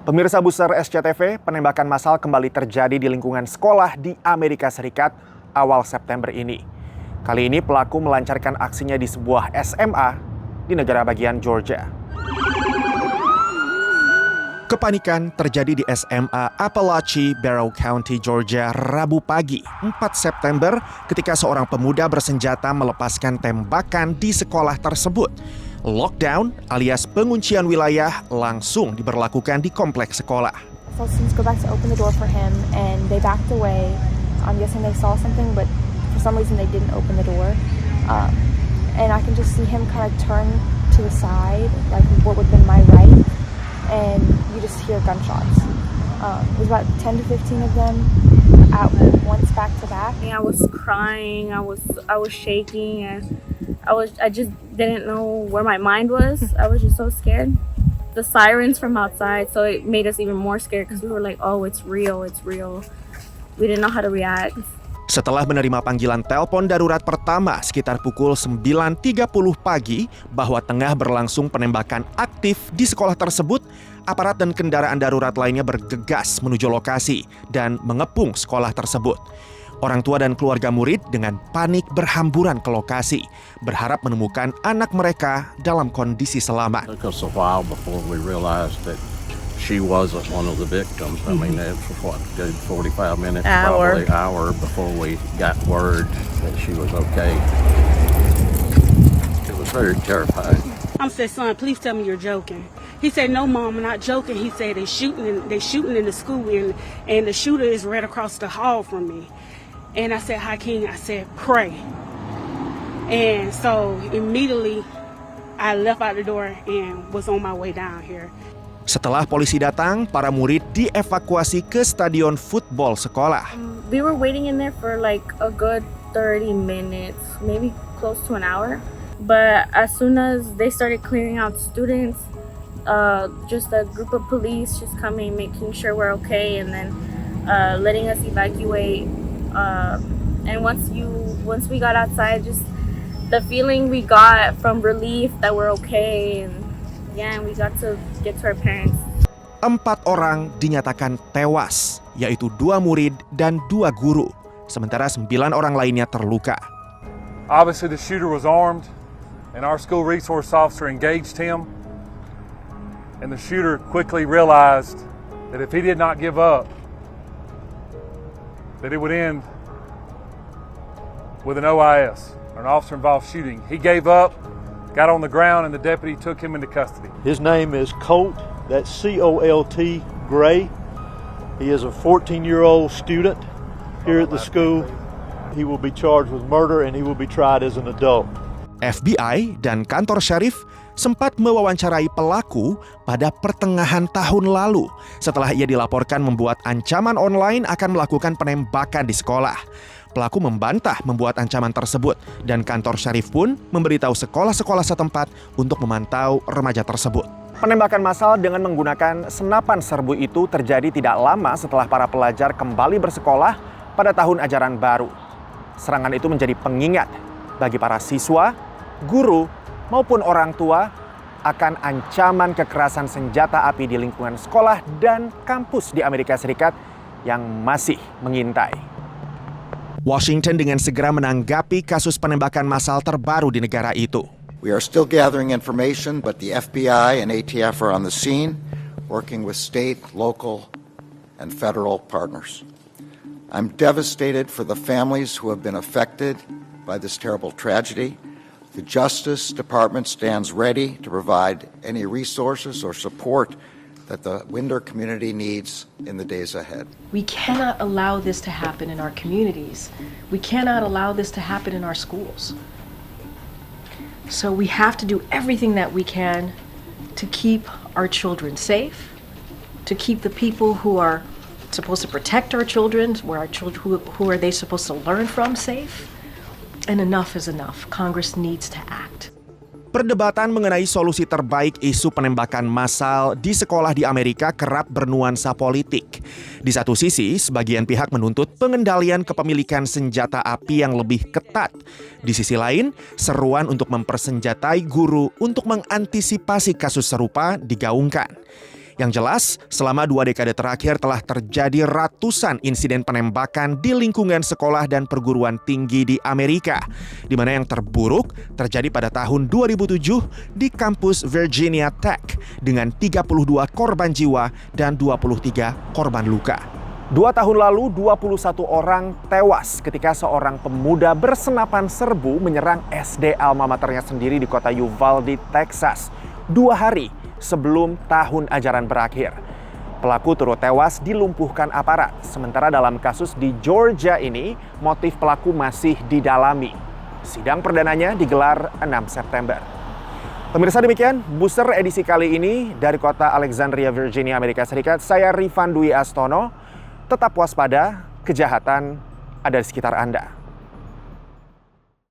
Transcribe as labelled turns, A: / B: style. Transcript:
A: Pemirsa Buser SCTV, penembakan massal kembali terjadi di lingkungan sekolah di Amerika Serikat awal September ini. Kali ini pelaku melancarkan aksinya di sebuah SMA di negara bagian Georgia. Kepanikan terjadi di SMA Apalachee, Barrow County, Georgia, Rabu pagi, 4 September, ketika seorang pemuda bersenjata melepaskan tembakan di sekolah tersebut. Lockdown alias penguncian wilayah langsung diberlakukan di kompleks sekolah.
B: So students go back to open the door for him and they backed away. I'm guessing they saw something, but for some reason they didn't open the door. And I can just see him kind of turn to the side, like what would have been my right, and you just hear gunshots. There's about 10 to 15 of them at once back to back.
C: I was crying, I was shaking, and I just didn't know where my mind was. I was just so scared. The sirens from outside, so it made us even more scared because we were like, oh, it's real, it's real. We didn't know how to react.
A: Setelah menerima panggilan telepon darurat pertama sekitar pukul 9.30 pagi bahwa tengah berlangsung penembakan aktif di sekolah tersebut, aparat dan kendaraan darurat lainnya bergegas menuju lokasi dan mengepung sekolah tersebut. Orang tua dan keluarga murid dengan panik berhamburan ke lokasi, berharap menemukan anak mereka dalam kondisi selamat.
D: It took us a while before we realized that she wasn't one of the victims. I mean, it was what, a good 45 minutes, probably hour before we got word that she was okay. It was very terrifying.
E: I said, son, please tell me you're joking. He said, no, Mom, I'm not joking. He said, they're shooting in the school, and the shooter is right across the hall from me. And I said, Hakeem, I said, pray. And so immediately I left out the door and was on my way down here.
A: Setelah polisi datang, para murid dievakuasi ke stadion football sekolah.
C: We were waiting in there for like a good 30 minutes, maybe close to an hour. But as soon as they started clearing out students, just a group of police just coming, making sure we're okay, and then letting us evacuate. And once we got outside, just the feeling we got from relief that we're okay, and we got to get to our parents.
A: 4 orang dinyatakan tewas, yaitu 2 murid dan 2 guru, sementara 9 orang lainnya terluka.
F: Obviously the shooter was armed, and our school resource officer engaged him, and the shooter quickly realized that if he did not give up, that it would end with an OIS, or an officer-involved shooting. He gave up, got on the ground, and the deputy took him into custody.
G: His name is Colt, that's C-O-L-T, Gray. He is a 14-year-old student here at the school. He will be charged with murder and he will be tried as an adult.
A: FBI dan kantor syarif sempat mewawancarai pelaku pada pertengahan tahun lalu setelah ia dilaporkan membuat ancaman online akan melakukan penembakan di sekolah. Pelaku membantah membuat ancaman tersebut dan kantor syarif pun memberitahu sekolah-sekolah setempat untuk memantau remaja tersebut. Penembakan massal dengan menggunakan senapan serbu itu terjadi tidak lama setelah para pelajar kembali bersekolah pada tahun ajaran baru. Serangan itu menjadi pengingat bagi para siswa, guru, maupun orang tua akan ancaman kekerasan senjata api di lingkungan sekolah dan kampus di Amerika Serikat yang masih mengintai. Washington dengan segera menanggapi kasus penembakan massal terbaru di negara itu.
H: We are still gathering information, but the FBI and ATF are on the scene, working with state, local, and federal partners. I'm devastated for the families who have been affected by this terrible tragedy. The Justice Department stands ready to provide any resources or support that the Winder community needs in the days ahead.
I: We cannot allow this to happen in our communities. We cannot allow this to happen in our schools. So we have to do everything that we can to keep our children safe, to keep the people who are supposed to protect our children, who are they supposed to learn from safe. And enough is enough. Congress needs to act.
A: Perdebatan mengenai solusi terbaik isu penembakan massal di sekolah di Amerika kerap bernuansa politik. Di satu sisi, sebagian pihak menuntut pengendalian kepemilikan senjata api yang lebih ketat. Di sisi lain, seruan untuk mempersenjatai guru untuk mengantisipasi kasus serupa digaungkan. Yang jelas, selama 2 dekade terakhir telah terjadi ratusan insiden penembakan di lingkungan sekolah dan perguruan tinggi di Amerika, di mana yang terburuk terjadi pada tahun 2007 di kampus Virginia Tech dengan 32 korban jiwa dan 23 korban luka. 2 tahun lalu, 21 orang tewas ketika seorang pemuda bersenapan serbu menyerang SD alma maternya sendiri di kota Uvalde, Texas, 2 hari sebelum tahun ajaran berakhir. Pelaku turut tewas dilumpuhkan aparat. Sementara dalam kasus di Georgia ini, motif pelaku masih didalami. Sidang perdananya digelar 6 September. Pemirsa, demikian Buser edisi kali ini dari kota Alexandria, Virginia, Amerika Serikat. Saya Rifan Dwi Astono. Tetap waspada, kejahatan ada di sekitar Anda.